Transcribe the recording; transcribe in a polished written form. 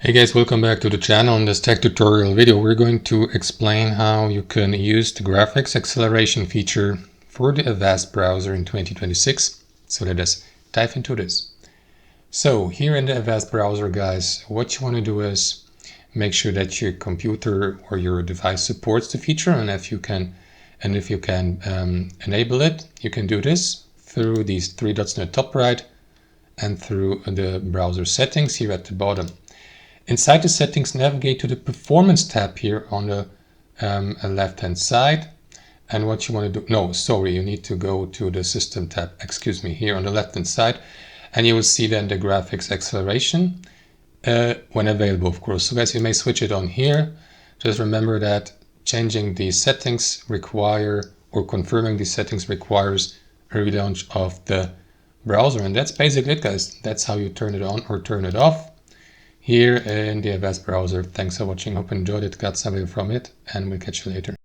Hey guys, welcome back to the channel. In this tech tutorial video, we're going to explain how you can use the graphics acceleration feature for the Avast browser in 2026. So let us dive into this. So here in the Avast browser, guys, what you want to do is make sure that your computer or your device supports the feature, and if you can enable it, you can do this through these three dots in the top right and through the browser settings here at the bottom. Inside the settings, navigate to the performance tab here on the left hand side. And what you want to do, you need to go to the system tab, here on the left hand side. And you will see then the graphics acceleration when available, of course. So guys, you may switch it on here. Just remember that changing these settings confirming these settings requires a relaunch of the browser. And that's basically it, guys. That's how you turn it on or turn it off here in the Avast browser. Thanks for watching. Hope you enjoyed it, got something from it, and we'll catch you later.